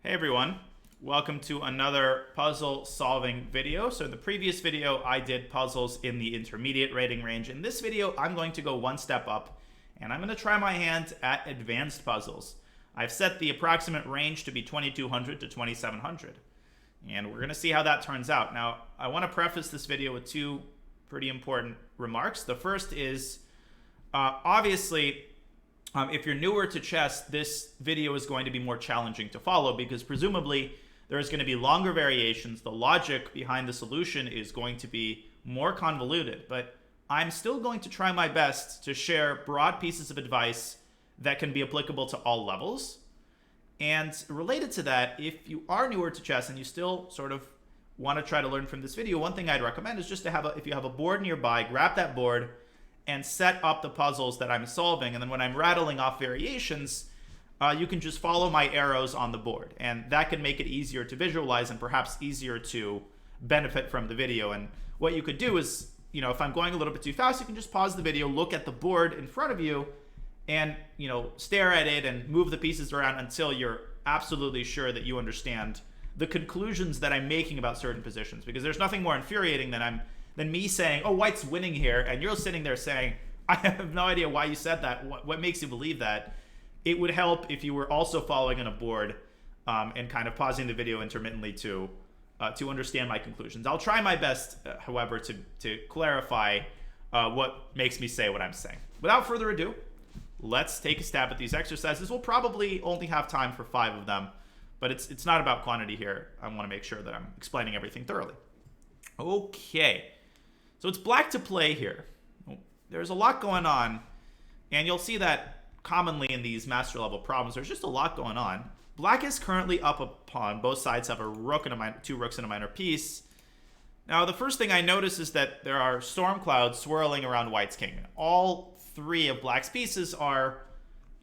Hey everyone, welcome to another puzzle solving video. So in the previous video, I did puzzles in the intermediate rating range. In this video, I'm going to go one step up and I'm going to try my hand at advanced puzzles. I've set the approximate range to be 2200 to 2700. And we're going to see how that turns out. Now, I want to preface this video with two pretty important remarks. The first is, obviously, if you're newer to chess, this video is going to be more challenging to follow because presumably there's going to be longer variations. The logic behind the solution is going to be more convoluted, but I'm still going to try my best to share broad pieces of advice that can be applicable to all levels. And related to that, if you are newer to chess and you still sort of want to try to learn from this video, one thing I'd recommend is just to have if you have a board nearby, grab that board and set up the puzzles that I'm solving. And then when I'm rattling off variations, you can just follow my arrows on the board. And that can make it easier to visualize and perhaps easier to benefit from the video. And what you could do is, if I'm going a little bit too fast, you can just pause the video, look at the board in front of you, and, stare at it and move the pieces around until you're absolutely sure that you understand the conclusions that I'm making about certain positions. Because there's nothing more infuriating than me saying, oh, white's winning here, and you're sitting there saying, I have no idea why you said that. What makes you believe that? It would help if you were also following on a board and kind of pausing the video intermittently to understand my conclusions. I'll try my best, however, to clarify what makes me say what I'm saying. Without further ado, let's take a stab at these exercises. We'll probably only have time for 5 of them, but it's not about quantity here. I want to make sure that I'm explaining everything thoroughly. Okay. So it's black to play here. There's a lot going on, and you'll see that commonly in these master level problems, there's just a lot going on. Black is currently up a pawn. Both sides have a rook and two rooks and a minor piece. Now, the first thing I notice is that there are storm clouds swirling around white's king. All 3 of black's pieces are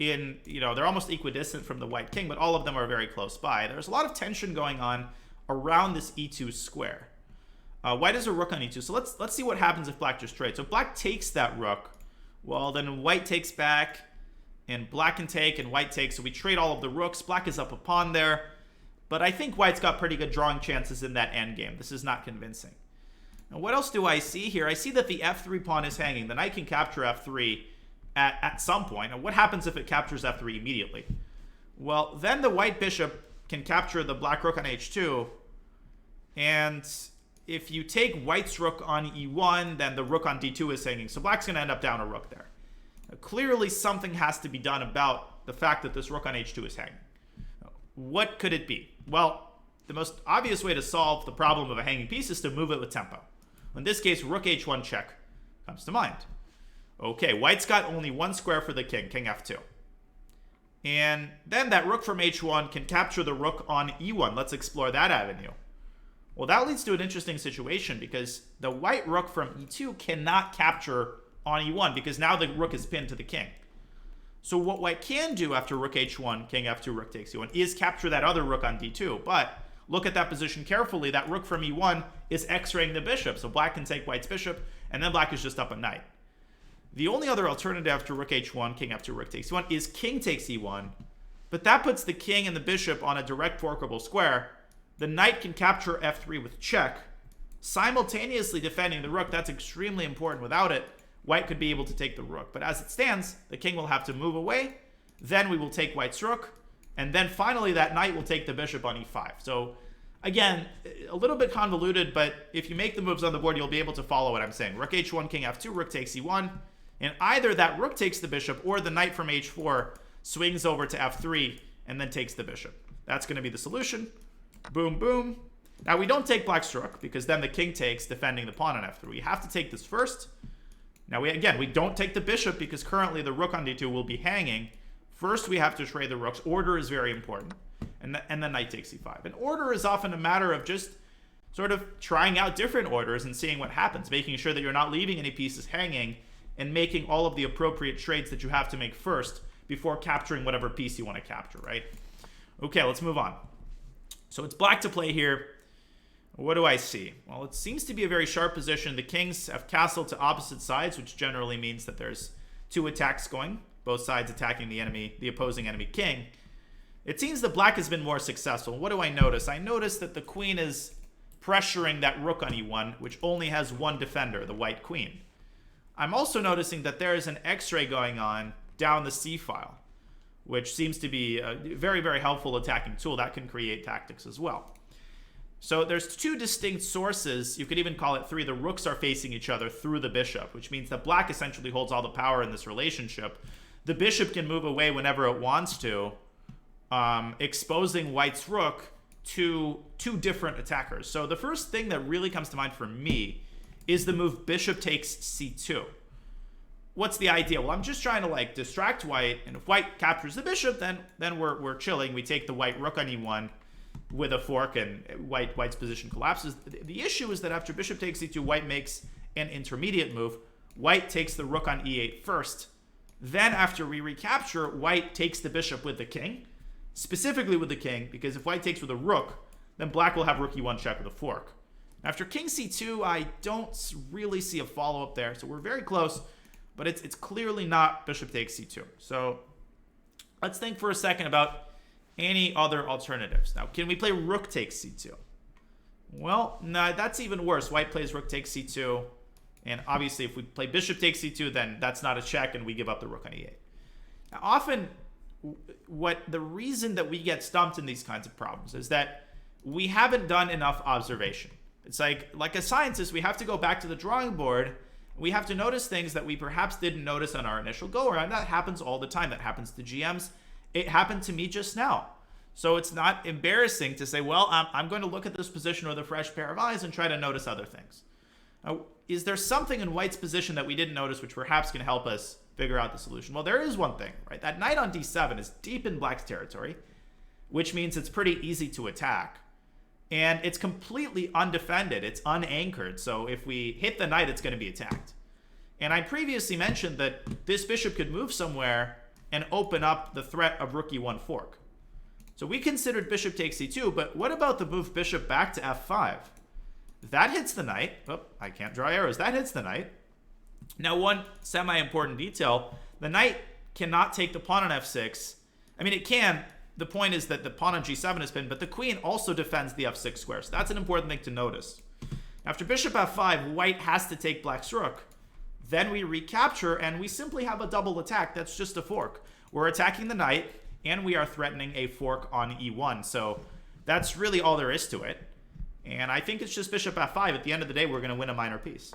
they're almost equidistant from the white king, but all of them are very close by. There's a lot of tension going on around this e2 square. White has a rook on e2, so let's see what happens if black just trades. So if black takes that rook, well, then white takes back, and black can take, and white takes, so we trade all of the rooks. Black is up a pawn there, but I think white's got pretty good drawing chances in that endgame. This is not convincing. Now, what else do I see here? I see that the f3 pawn is hanging. The knight can capture f3 at some point. And what happens if it captures f3 immediately? Well, then the white bishop can capture the black rook on h2, and if you take white's rook on e1, then the rook on d2 is hanging. So black's going to end up down a rook there. Now, clearly, something has to be done about the fact that this rook on h2 is hanging. What could it be? Well, the most obvious way to solve the problem of a hanging piece is to move it with tempo. In this case, Rook H1 check comes to mind. Okay, white's got only one square for the king, king f2. And then that rook from h1 can capture the rook on e1. Let's explore that avenue. Well, that leads to an interesting situation because the white rook from e2 cannot capture on e1 because now the rook is pinned to the king. So what white can do after rook h1, king f2, rook takes e1 is capture that other rook on d2. But look at that position carefully. That rook from e1 is x-raying the bishop. So black can take white's bishop, and then black is just up a knight. The only other alternative after rook h1, king f2, rook takes e1 is king takes e1. But that puts the king and the bishop on a direct forkable square. The knight can capture f3 with check, simultaneously defending the rook. That's extremely important. Without it, white could be able to take the rook. But as it stands, the king will have to move away. Then we will take white's rook. And then finally, that knight will take the bishop on e5. So again, a little bit convoluted, but if you make the moves on the board, you'll be able to follow what I'm saying. Rook h1, king f2, rook takes e1. And either that rook takes the bishop or the knight from h4 swings over to f3 and then takes the bishop. That's going to be the solution. Boom, boom. Now, we don't take black's rook because then the king takes, defending the pawn on f3. We have to take this first. Now, we don't take the bishop because currently the rook on d2 will be hanging. First, we have to trade the rooks. Order is very important. And then knight takes e5. And order is often a matter of just sort of trying out different orders and seeing what happens, making sure that you're not leaving any pieces hanging and making all of the appropriate trades that you have to make first before capturing whatever piece you want to capture, right? Okay, let's move on. So it's black to play here. What do I see? Well, it seems to be a very sharp position. The kings have castled to opposite sides, which generally means that there's 2 attacks going, both sides attacking the opposing enemy king. it seems that black has been more successful. What do I notice? I notice that the queen is pressuring that rook on e1, which only has one defender, the white queen. I'm also noticing that there is an x-ray going on down the c file, which seems to be a very, very helpful attacking tool that can create tactics as well. So there's two distinct sources. You could even call it three. The rooks are facing each other through the bishop, which means that black essentially holds all the power in this relationship. The bishop can move away whenever it wants to, exposing white's rook to two different attackers. So the first thing that really comes to mind for me is the move bishop takes c2. What's the idea? Well, I'm just trying to like distract white, and if white captures the bishop, then we're chilling. We take the white rook on e1 with a fork, and white's position collapses. The issue is that after bishop takes c2, white makes an intermediate move. White takes the rook on e8 first. Then after we recapture, white takes the bishop with the king, specifically with the king, because if white takes with a rook, then black will have rook e1 check with a fork. After king c2, I don't really see a follow-up there, so we're very close, but it's clearly not bishop takes c2. So let's think for a second about any other alternatives. Now, can we play rook takes c2? Well, no, that's even worse. White plays rook takes c2, and obviously if we play bishop takes c2, then that's not a check, and we give up the rook on e8. Now, often, the reason that we get stumped in these kinds of problems is that we haven't done enough observation. It's like a scientist, we have to go back to the drawing board. We have to notice things that we perhaps didn't notice on our initial go-around. That happens all the time. That happens to GMs. It happened to me just now. So it's not embarrassing to say, well, I'm going to look at this position with a fresh pair of eyes and try to notice other things. Now, is there something in white's position that we didn't notice which perhaps can help us figure out the solution? Well, there is one thing, right? That knight on d7 is deep in black's territory, which means it's pretty easy to attack. And it's completely undefended. It's unanchored. So if we hit the knight, it's going to be attacked. And I previously mentioned that this bishop could move somewhere and open up the threat of rook e1 fork. So we considered bishop takes c2, but what about the move bishop back to f5? That hits the knight. Oh, I can't draw arrows. That hits the knight. Now, one semi-important detail, the knight cannot take the pawn on f6. I mean, it can. The point is that the pawn on g7 is pinned, but the queen also defends the f6 square. So that's an important thing to notice. After bishop f5, white has to take black's rook. Then we recapture, and we simply have a double attack. That's just a fork. We're attacking the knight, and we are threatening a fork on e1. So that's really all there is to it. And I think it's just bishop f5. At the end of the day, we're going to win a minor piece.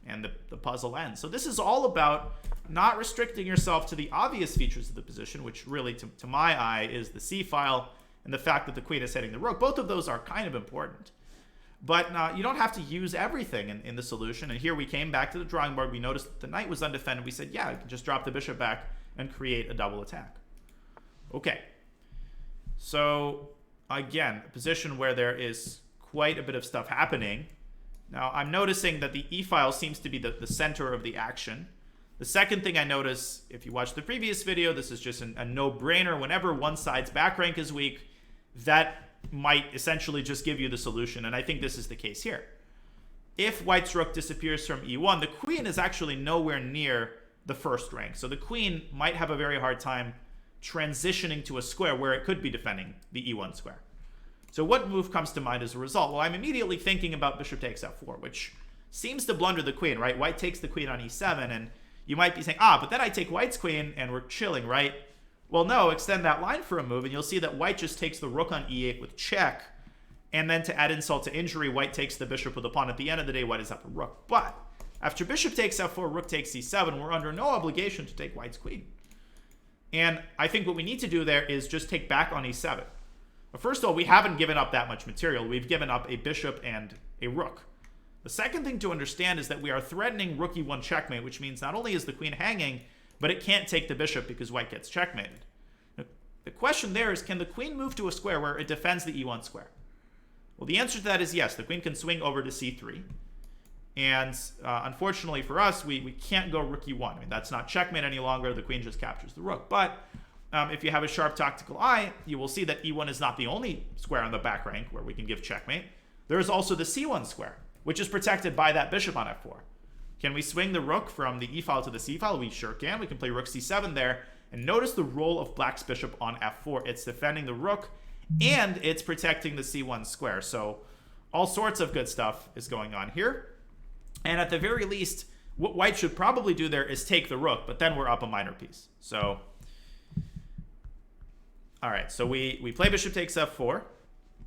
And the puzzle ends. So this is all about not restricting yourself to the obvious features of the position, which really, to my eye, is the c file and the fact that the queen is hitting the rook. Both of those are kind of important. But you don't have to use everything in the solution. And here we came back to the drawing board. We noticed that the knight was undefended. We said, yeah, I can just drop the bishop back and create a double attack. Okay. So, again, a position where there is quite a bit of stuff happening. Now, I'm noticing that the e-file seems to be the center of the action. The second thing I notice, if you watch the previous video, this is just a no-brainer. Whenever one side's back rank is weak, that might essentially just give you the solution, and I think this is the case here. If white's rook disappears from e1, the queen is actually nowhere near the first rank. So the queen might have a very hard time transitioning to a square where it could be defending the e1 square. So what move comes to mind as a result? Well, I'm immediately thinking about bishop takes f4, which seems to blunder the queen, right? White takes the queen on e7, and you might be saying, but then I take white's queen, and we're chilling, right? Well, no, extend that line for a move, and you'll see that white just takes the rook on e8 with check, and then to add insult to injury, white takes the bishop with a pawn. At the end of the day, white is up a rook. But after bishop takes f4, rook takes c7, we're under no obligation to take white's queen. And I think what we need to do there is just take back on e7. But first of all, we haven't given up that much material. We've given up a bishop and a rook. The second thing to understand is that we are threatening rook e1 checkmate, which means not only is the queen hanging, but it can't take the bishop because white gets checkmated. Now, the question there is, can the queen move to a square where it defends the e1 square? Well, the answer to that is yes. The queen can swing over to c3. And unfortunately for us, we can't go rook e1. I mean, that's not checkmate any longer. The queen just captures the rook. But if you have a sharp tactical eye, you will see that e1 is not the only square on the back rank where we can give checkmate. There is also the c1 square, which is protected by that bishop on f4. Can we swing the rook from the e file to the c file? We sure can. We can play rook c7 there. And notice the role of black's bishop on f4. It's defending the rook, and it's protecting the c1 square. So all sorts of good stuff is going on here. And at the very least, what white should probably do there is take the rook, but then we're up a minor piece. So, all right, so we play bishop takes f4.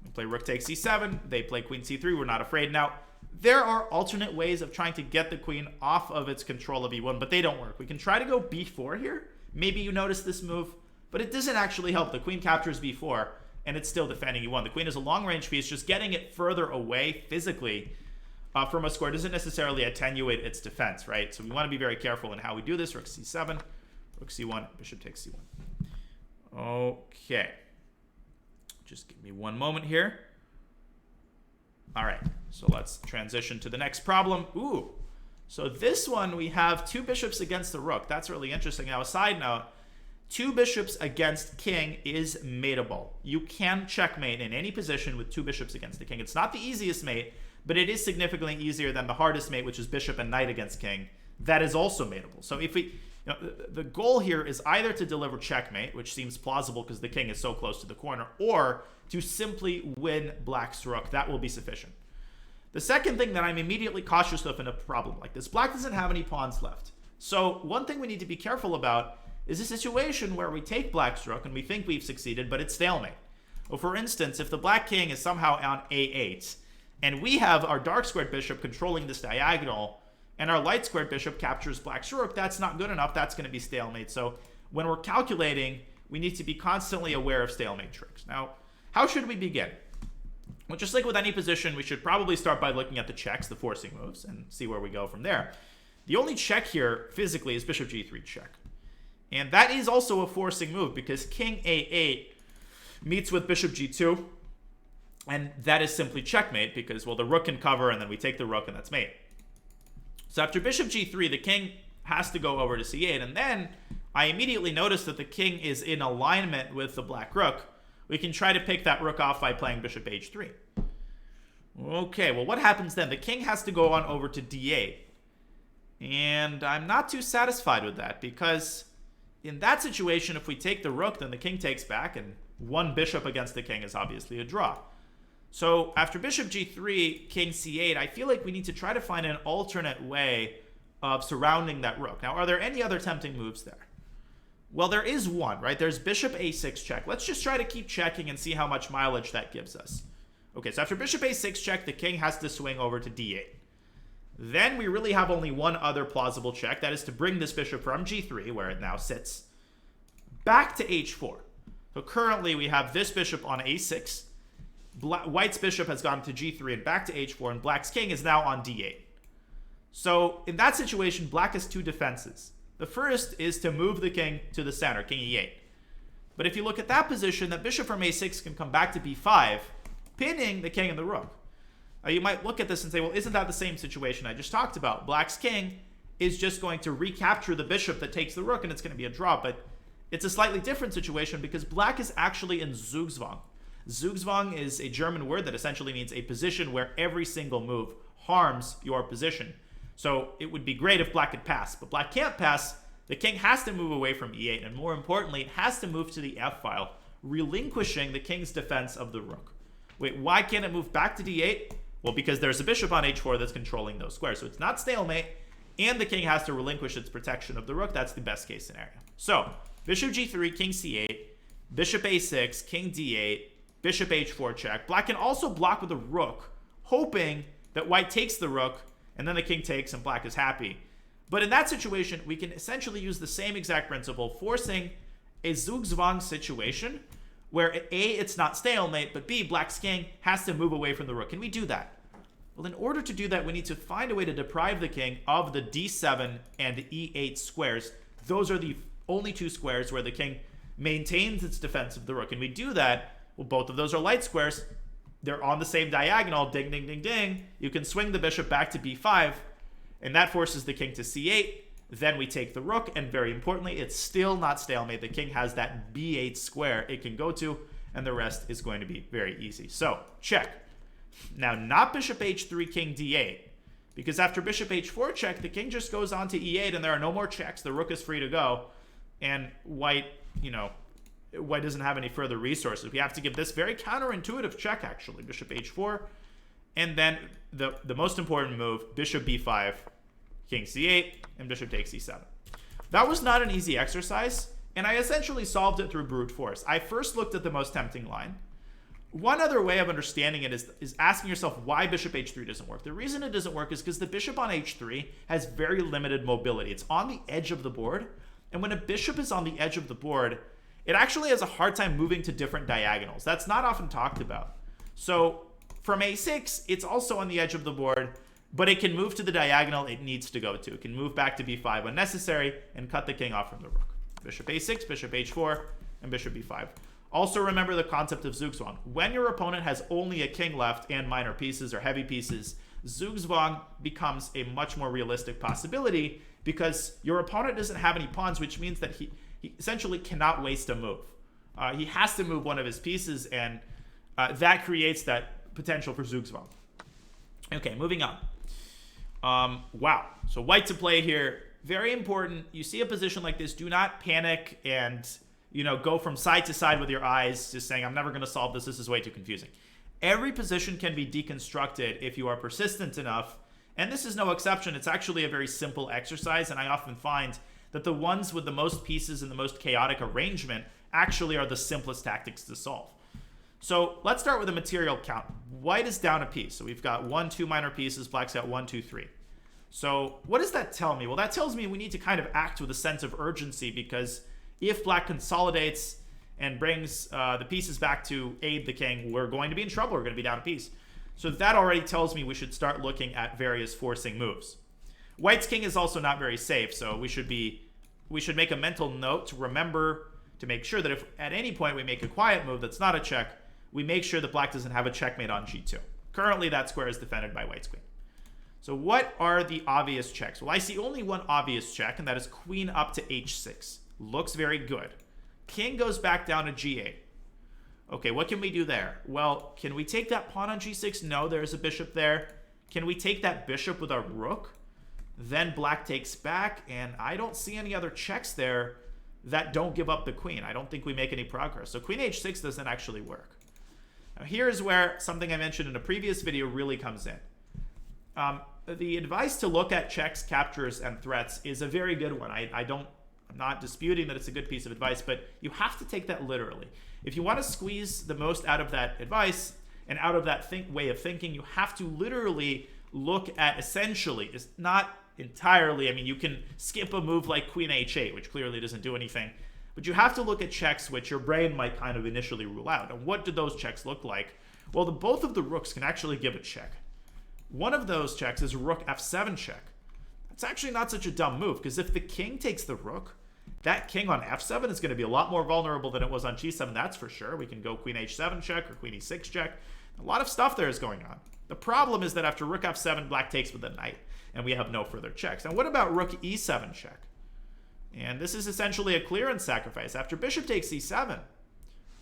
We play rook takes e7. They play queen c3. We're not afraid. Now, there are alternate ways of trying to get the queen off of its control of e1, but they don't work. We can try to go b4 here. Maybe you notice this move, but it doesn't actually help. The queen captures b4, and it's still defending e1. The queen is a long-range piece. Just getting it further away physically from a square doesn't necessarily attenuate its defense, right? So we want to be very careful in how we do this. Rook c7, rook c1, bishop takes c1. Okay. Just give me one moment here. All right, so let's transition to the next problem. Ooh, so this one we have two bishops against the rook. That's really interesting. Now, a side note, two bishops against king is mateable. You can checkmate in any position with two bishops against the king. It's not the easiest mate, but it is significantly easier than the hardest mate, which is bishop and knight against king. That is also mateable. So if we, the goal here is either to deliver checkmate, which seems plausible because the king is so close to the corner, or to simply win black's rook. That will be sufficient. The second thing that I'm immediately cautious of in a problem like this, black doesn't have any pawns left. So one thing we need to be careful about is a situation where we take black's rook and we think we've succeeded, but it's stalemate. Well, for instance, if the black king is somehow on a8, and we have our dark squared bishop controlling this diagonal, and our light squared bishop captures black's rook, that's not good enough. That's going to be stalemate. So when we're calculating, we need to be constantly aware of stalemate tricks. Now, how should we begin? Well, just like with any position, we should probably start by looking at the checks, the forcing moves, and see where we go from there. The only check here physically is bishop g3 check. And that is also a forcing move because king a8 meets with bishop g2. And that is simply checkmate because, well, the rook can cover and then we take the rook and that's mate. So after bishop g3, the king has to go over to c8. And then I immediately notice that the king is in alignment with the black rook. We can try to pick that rook off by playing bishop h3. Okay, well, what happens then? The king has to go on over to d8. And I'm not too satisfied with that because in that situation, if we take the rook, then the king takes back, and one bishop against the king is obviously a draw. So after bishop g3, king c8, I feel like we need to try to find an alternate way of surrounding that rook. Now, are there any other tempting moves there? Well, there is one, right? There's bishop a6 check. Let's just try to keep checking and see how much mileage that gives us. Okay, so after bishop a6 check, the king has to swing over to d8. Then we really have only one other plausible check. That is to bring this bishop from g3, where it now sits, back to h4. So currently we have this bishop on a6. White's bishop has gone to g3 and back to h4, and black's king is now on d8. So in that situation, black has two defenses. The first is to move the king to the center, king e8. But if you look at that position, that bishop from a6 can come back to b5, pinning the king and the rook. You might look at this and say, well, isn't that the same situation I just talked about? Black's king is just going to recapture the bishop that takes the rook, and it's going to be a draw. But it's a slightly different situation because black is actually in Zugzwang. Zugzwang is a German word that essentially means a position where every single move harms your position. So it would be great if black could pass, but black can't pass. The king has to move away from e8, and more importantly, it has to move to the f file, relinquishing the king's defense of the rook. Wait, why can't it move back to d8? Well, because there's a bishop on h4 that's controlling those squares. So it's not stalemate, and the king has to relinquish its protection of the rook. That's the best case scenario. So bishop g3, king c8, bishop a6, king d8, bishop h4 check. Black can also block with a rook, hoping that white takes the rook, and then the king takes and black is happy. But in that situation, we can essentially use the same exact principle, forcing a Zugzwang situation where A, it's not stalemate, but B, black's king has to move away from the rook. Can we do that? Well, in order to do that, we need to find a way to deprive the king of the d7 and e8 squares. Those are the only two squares where the king maintains its defense of the rook. And we do that, well, both of those are light squares. They're on the same diagonal, ding, ding, ding, ding. You can swing the bishop back to b5, and that forces the king to c8. Then we take the rook, and very importantly, it's still not stalemate. The king has that b8 square it can go to, and the rest is going to be very easy. So, check. Now, not bishop h3, king d8, because after bishop h4 check, the king just goes on to e8, and there are no more checks. The rook is free to go. and white, white doesn't have any further resources. We have to give this very counterintuitive check, actually. Bishop h4. And then the most important move, bishop b5, king c8, and bishop takes e7. That was not an easy exercise, and I essentially solved it through brute force. I first looked at the most tempting line. One other way of understanding it is asking yourself why bishop h3 doesn't work. The reason it doesn't work is because the bishop on h3 has very limited mobility. It's on the edge of the board, and when a bishop is on the edge of the board, it actually has a hard time moving to different diagonals. That's not often talked about. So from a6, it's also on the edge of the board, but it can move to the diagonal it needs to go to. It can move back to b5 when necessary and cut the king off from the rook. Bishop a6, bishop h4, and bishop b5. Also remember the concept of Zugzwang. When your opponent has only a king left and minor pieces or heavy pieces, Zugzwang becomes a much more realistic possibility because your opponent doesn't have any pawns, which means that he essentially cannot waste a move. He has to move one of his pieces, and that creates that potential for Zugzwang. Okay, moving on. Wow. So white to play here. Very important. You see a position like this, do not panic and go from side to side with your eyes, just saying, I'm never going to solve this. This is way too confusing. Every position can be deconstructed if you are persistent enough. And this is no exception. It's actually a very simple exercise. And I often find that the ones with the most pieces and the most chaotic arrangement actually are the simplest tactics to solve. So let's start with a material count. White is down a piece. So we've got 1, 2 minor pieces. Black's got 1, 2, 3. So what does that tell me? Well, that tells me we need to kind of act with a sense of urgency, because if black consolidates and brings the pieces back to aid the king, we're going to be in trouble. We're going to be down a piece. So that already tells me we should start looking at various forcing moves. White's king is also not very safe, so we should make a mental note to remember to make sure that if at any point we make a quiet move that's not a check, we make sure that black doesn't have a checkmate on g2. Currently, that square is defended by white's queen. So what are the obvious checks? Well, I see only one obvious check, and that is queen up to h6. Looks very good. King goes back down to g8. Okay, what can we do there? Well, can we take that pawn on g6? No, there's a bishop there. Can we take that bishop with our rook? Then black takes back, and I don't see any other checks there that don't give up the queen. I don't think we make any progress. So queen h6 doesn't actually work. Now here's where something I mentioned in a previous video really comes in. The advice to look at checks, captures, and threats is a very good one. I'm not disputing that it's a good piece of advice, but you have to take that literally. If you want to squeeze the most out of that advice and out of that way of thinking, you have to literally look at essentially, it's not entirely, I mean, you can skip a move like queen h8, which clearly doesn't do anything, but you have to look at checks which your brain might kind of initially rule out. And what do those checks look like? Well, both of the rooks can actually give a check. One of those checks is Rook F7 check. That's actually not such a dumb move, because if the king takes the rook, that king on f7 is going to be a lot more vulnerable than it was on g7, that's for sure. We can go queen h7 check or queen e6 check. A lot of stuff there is going on. The problem is that after rook f7, black takes with the knight, and we have no further checks. And what about rook e7 check? And this is essentially a clearance sacrifice. After bishop takes e7,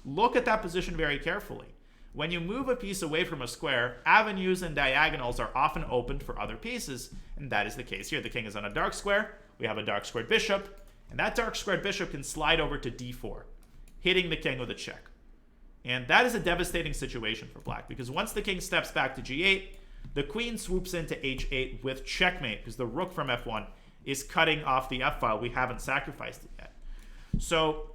look at that position very carefully. When you move a piece away from a square, avenues and diagonals are often opened for other pieces, and that is the case here. The king is on a dark square, we have a dark squared bishop, and that dark squared bishop can slide over to d4, hitting the king with a check. And that is a devastating situation for black, because once the king steps back to g8, the queen swoops into h8 with checkmate, because the rook from f1 is cutting off the f-file. We haven't sacrificed it yet. So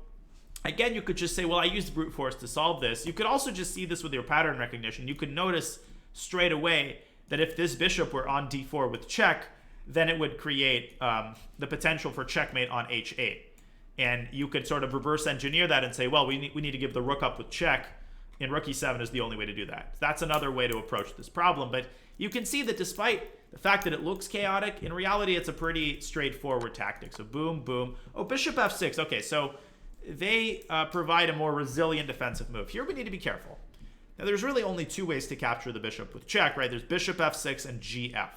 again, you could just say, well, I used brute force to solve this. You could also just see this with your pattern recognition. You could notice straight away that if this bishop were on d4 with check, then it would create the potential for checkmate on h8. And you could sort of reverse engineer that and say, well, we need to give the rook up with check, and rook e7 is the only way to do that. That's another way to approach this problem. But you can see that despite the fact that it looks chaotic, in reality, it's a pretty straightforward tactic. So boom, boom. Oh, bishop f6. Okay, so they provide a more resilient defensive move. Here we need to be careful. Now, there's really only two ways to capture the bishop with check, right? There's bishop f6 and gf.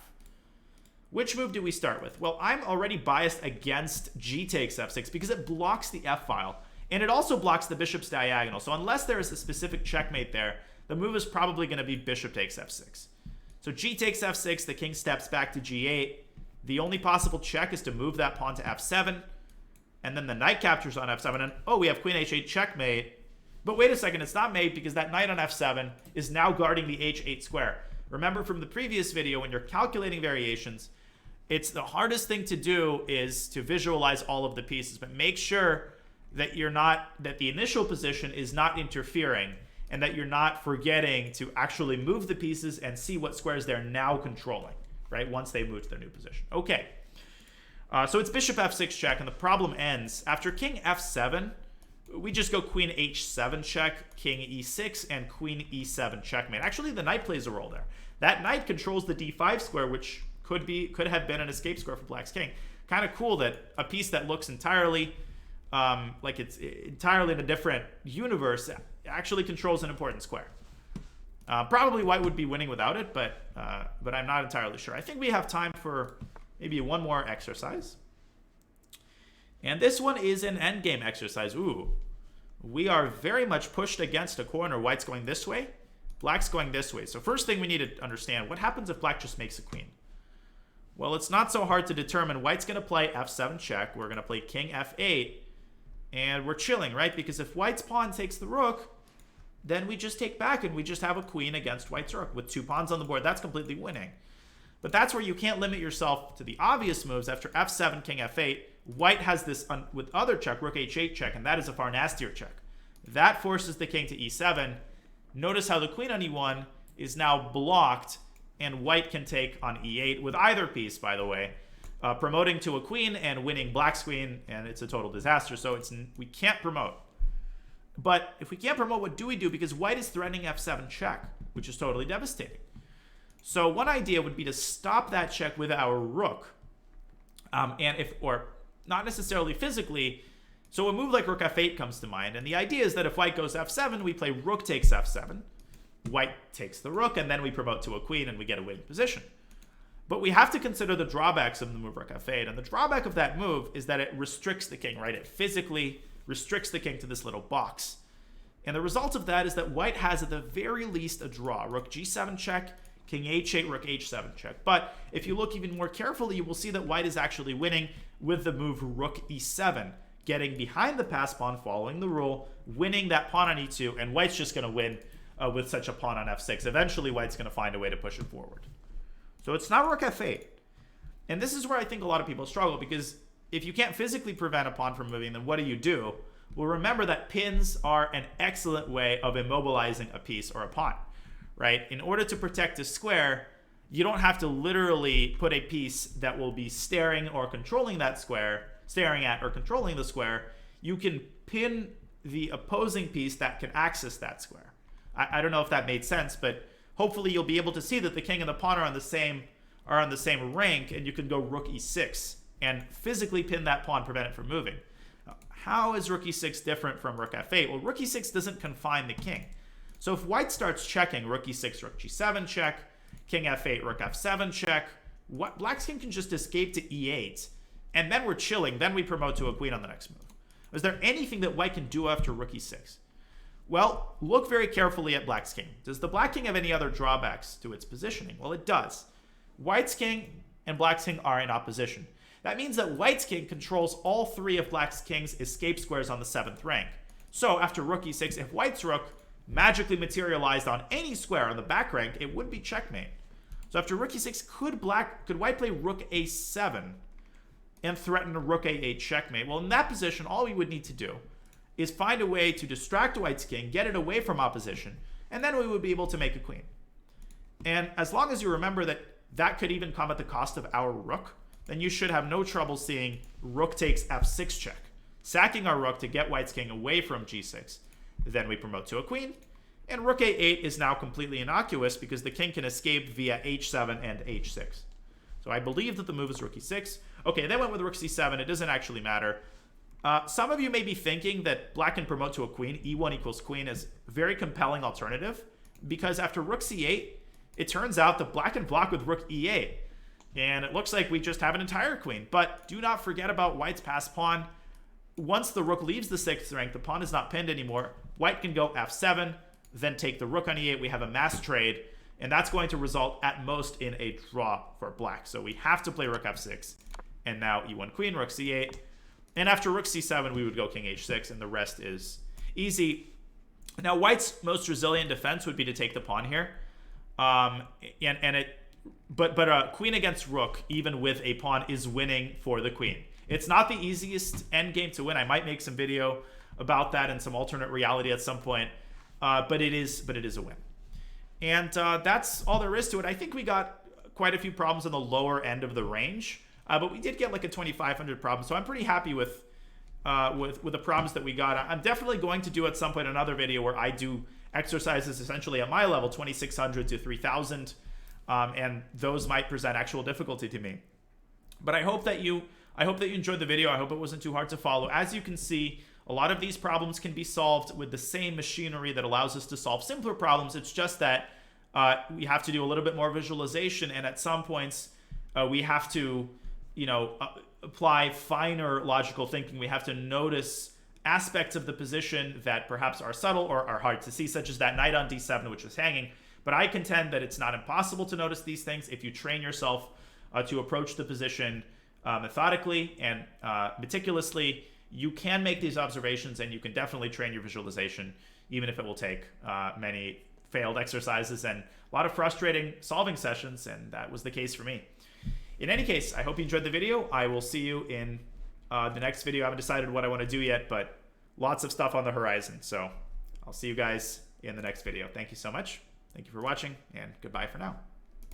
Which move do we start with? Well, I'm already biased against g takes f6 because it blocks the f-file, and it also blocks the bishop's diagonal. So unless there is a specific checkmate there, the move is probably going to be bishop takes f6. So g takes f6, the king steps back to g8. The only possible check is to move that pawn to f7. and then the knight captures on f7, and oh, we have queen h8 checkmate. But wait a second, it's not mate because that knight on f7 is now guarding the h8 square. Remember from the previous video, when you're calculating variations, it's the hardest thing to do is to visualize all of the pieces, but make sure that that the initial position is not interfering, and that you're not forgetting to actually move the pieces and see what squares they're now controlling, right, once they move to their new position. Okay, so it's bishop f6 check, and the problem ends. After king f7, we just go queen h7 check, king e6, and queen e7 checkmate. Actually, the knight plays a role there. That knight controls the d5 square, which could have been an escape square for black's king. Kind of cool that a piece that looks entirely like it's entirely in a different universe actually controls an important square. Probably white would be winning without it, but I'm not entirely sure. I think we have time for maybe one more exercise. And this one is an endgame exercise. Ooh, we are very much pushed against a corner. White's going this way, black's going this way. So first thing we need to understand, what happens if black just makes a queen? Well, it's not so hard to determine. White's going to play f7 check. We're going to play king f8. And we're chilling, right? Because if white's pawn takes the rook, then we just take back and we just have a queen against white's rook with 2 pawns on the board. That's completely winning. But that's where you can't limit yourself to the obvious moves. After f7, king f8, white has this with other check, rook h8 check, and that is a far nastier check. That forces the king to e7. Notice how the queen on e1 is now blocked, and white can take on e8 with either piece, by the way, promoting to a queen and winning black's queen, and it's a total disaster. So we can't promote. But if we can't promote, what do we do? Because white is threatening f7 check, which is totally devastating. So one idea would be to stop that check with our rook, or not necessarily physically. So a move like rook f8 comes to mind, and the idea is that if white goes f7, we play rook takes f7, white takes the rook, and then we promote to a queen and we get a winning position. But we have to consider the drawbacks of the move rook f8, and the drawback of that move is that it restricts the king, right? It physically restricts the king to this little box. And the result of that is that white has at the very least a draw. Rook g7 check, king h8, rook h7 check. But if you look even more carefully, you will see that white is actually winning with the move rook e7, getting behind the pass pawn, following the rule, winning that pawn on e2, and white's just going to win with such a pawn on f6. Eventually, white's going to find a way to push it forward. So it's not rook f8. And this is where I think a lot of people struggle, because if you can't physically prevent a pawn from moving, then what do? Well, remember that pins are an excellent way of immobilizing a piece or a pawn, right? In order to protect a square, you don't have to literally put a piece that will be staring or controlling that square, staring at or controlling the square. You can pin the opposing piece that can access that square. I don't know if that made sense, but hopefully you'll be able to see that the king and the pawn are on the same rank, and you can go rook e6 and physically pin that pawn, prevent it from moving. How is rook e6 different from rook f8? Well, rook e6 doesn't confine the king. So if white starts checking, rook e6, rook g7 check, king f8, rook f7 check, black's king can just escape to e8, and then we're chilling. Then we promote to a queen on the next move. Is there anything that white can do after rook e6? Well, look very carefully at black's king. Does the black king have any other drawbacks to its positioning? Well, it does. White's king and black's king are in opposition. That means that white's king controls all 3 of black's king's escape squares on the 7th rank. So after rook e6, if white's rook magically materialized on any square on the back rank, it would be checkmate. So after rook e6, could white play rook a7 and threaten a rook a8 checkmate? Well, in that position, all we would need to do is find a way to distract white's king, get it away from opposition, and then we would be able to make a queen. And as long as you remember that that could even come at the cost of our rook, then you should have no trouble seeing rook takes f6 check, sacking our rook to get white's king away from g6. Then we promote to a queen, and rook a8 is now completely innocuous because the king can escape via h7 and h6. So I believe that the move is rook e6. Okay, they went with rook c7. It doesn't actually matter. Some of you may be thinking that black can promote to a queen, e1 equals queen, is a very compelling alternative, because after rook c8, it turns out that black can block with rook e8, and it looks like we just have an entire queen. But do not forget about white's pass pawn. Once the rook leaves the 6th rank, the pawn is not pinned anymore. White can go f7, then take the rook on e8. We have a mass trade, and that's going to result at most in a draw for black. So we have to play rook f6, and now e1 queen, rook c8. And after rook c7, we would go king h6, and the rest is easy. Now, white's most resilient defense would be to take the pawn here. But queen against rook, even with a pawn, is winning for the queen. It's not the easiest endgame to win. I might make some video about that and some alternate reality at some point, but it is a win. And that's all there is to it. I think we got quite a few problems on the lower end of the range, but we did get like a 2,500 problem, so I'm pretty happy with the problems that we got. I'm definitely going to do at some point another video where I do exercises essentially at my level, 2,600 to 3,000, and those might present actual difficulty to me. But I hope that you enjoyed the video. I hope it wasn't too hard to follow. As you can see, a lot of these problems can be solved with the same machinery that allows us to solve simpler problems. It's just that we have to do a little bit more visualization, and at some points we have to, apply finer logical thinking. We have to notice aspects of the position that perhaps are subtle or are hard to see, such as that knight on d7, which is hanging. But I contend that it's not impossible to notice these things if you train yourself to approach the position methodically and meticulously. You can make these observations, and you can definitely train your visualization, even if it will take many failed exercises and a lot of frustrating solving sessions, and that was the case for me. In any case, I hope you enjoyed the video. I will see you in the next video. I haven't decided what I want to do yet, but lots of stuff on the horizon. So I'll see you guys in the next video. Thank you so much. Thank you for watching, and goodbye for now.